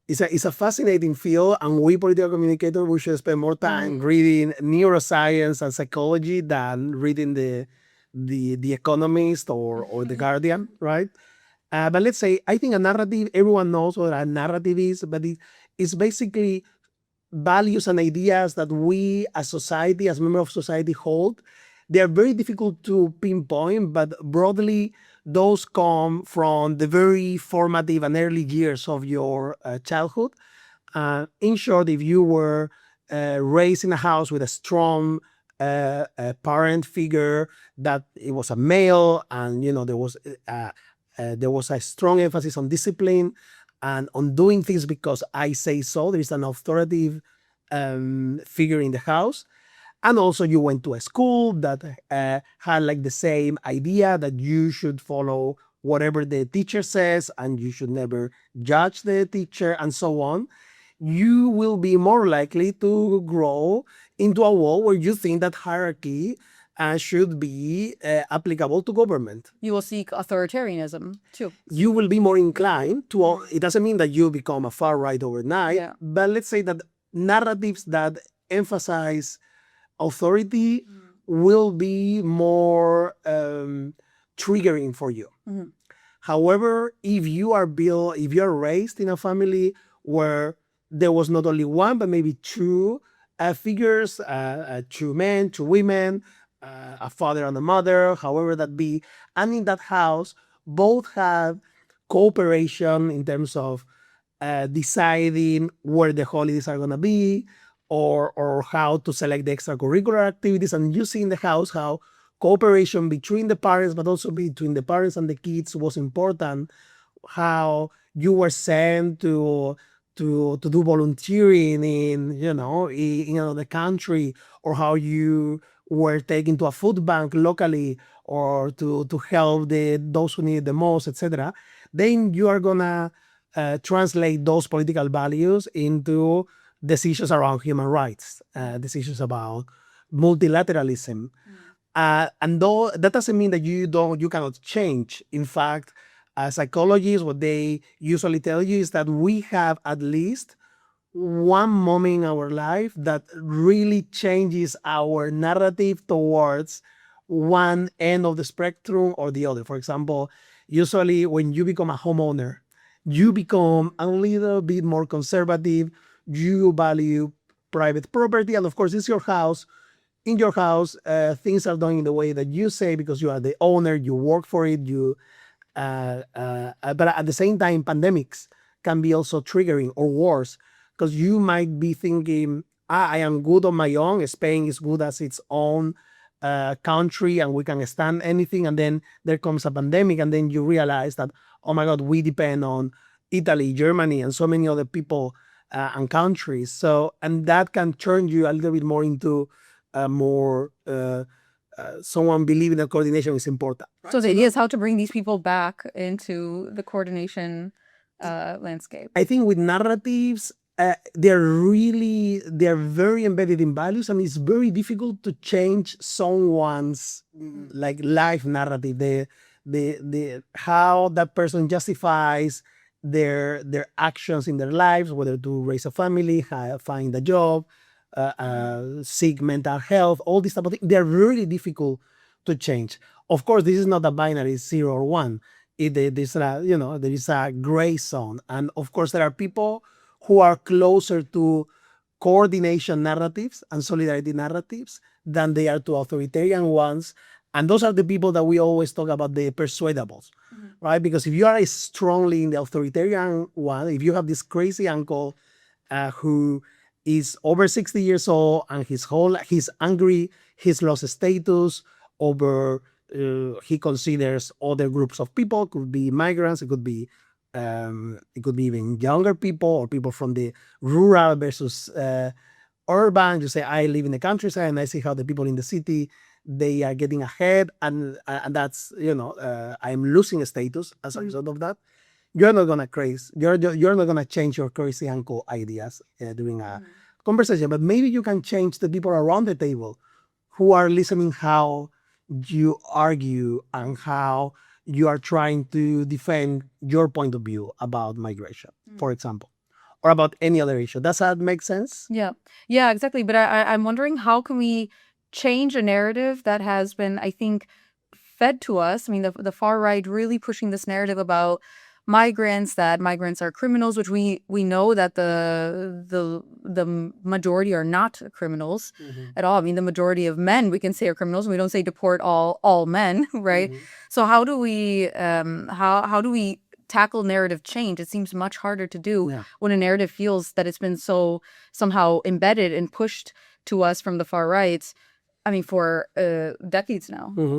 it's a fascinating field, and we political communicators, we should spend more time reading neuroscience and psychology than reading the Economist or the Guardian, right? But let's say, I think a narrative, everyone knows what a narrative is, but it's basically values and ideas that we as society, as member of society, hold. They are very difficult to pinpoint, but broadly, those come from the very formative and early years of your childhood. In short, if you were raised in a house with a strong parent figure, that it was a male, and there was a strong emphasis on discipline and on doing things because I say so. There is an authoritative figure in the house. And also you went to a school that had like the same idea that you should follow whatever the teacher says and you should never judge the teacher and so on. You will be more likely to grow into a world where you think that hierarchy should be applicable to government. You will seek authoritarianism too. You will be more inclined to, it doesn't mean that you become a far right overnight, Yeah. but let's say that narratives that emphasize authority will be more triggering for you. However, if you are raised in a family where there was not only one, but maybe two figures, two men, two women, a father and a mother, however that be, and in that house, both have cooperation in terms of deciding where the holidays are going to be, or how to select the extracurricular activities, and you see in the house how cooperation between the parents, but also between the parents and the kids was important, how you were sent to do volunteering in the country, or how you were taken to a food bank locally, or to help those who need it the most, etc. Then you are gonna translate those political values into decisions around human rights, decisions about multilateralism. And though that doesn't mean that you cannot change. In fact, psychologists, what they usually tell you is that we have at least one moment in our life that really changes our narrative towards one end of the spectrum or the other. For example, usually when you become a homeowner, you become a little bit more conservative. You value private property, and of course, it's your house. In your house, things are done in the way that you say because you are the owner. You work for it. But at the same time, pandemics can be also triggering, or worse, because you might be thinking, I am good on my own. Spain is good as its own country, and we can stand anything. And then there comes a pandemic, and then you realize that, oh my God, we depend on Italy, Germany, and so many other people and countries. So, and that can turn you a little bit more into someone believing that coordination is important. Right? So the idea is how to bring these people back into the coordination landscape. I think with narratives, they're very embedded in values, and it's very difficult to change someone's like life narrative. The how that person justifies their actions in their lives, whether to raise a family, find a job, seek mental health, all these type of things. They're really difficult to change. Of course, this is not a binary 0 or 1. There is a gray zone, and of course there are people who are closer to coordination narratives and solidarity narratives than they are to authoritarian ones. And those are the people that we always talk about, the persuadables, right? Because if you are strongly in the authoritarian one, if you have this crazy uncle who is over 60 years old and he's angry, he's lost status over, he considers other groups of people, could be migrants, it could be even younger people, or people from the rural versus urban. You say, I live in the countryside and I see how the people in the city, they are getting ahead, and that's, I'm losing status as a result of that. You're not gonna you're not gonna change your crazy uncle ideas during a conversation, but maybe you can change the people around the table who are listening how you argue and how you are trying to defend your point of view about migration, for example. or about any other issue. Does that make sense? Yeah. Yeah, exactly. But I'm wondering, how can we change a narrative that has been, I think, fed to us? I mean, the far right really pushing this narrative about migrants, that migrants are criminals, which we know that the majority are not criminals at all. I mean, the majority of men, we can say, are criminals. We don't say deport all men, right? So how do we how do we tackle narrative change? It seems much harder to do when a narrative feels that it's been so somehow embedded and pushed to us from the far right, I mean, for decades now.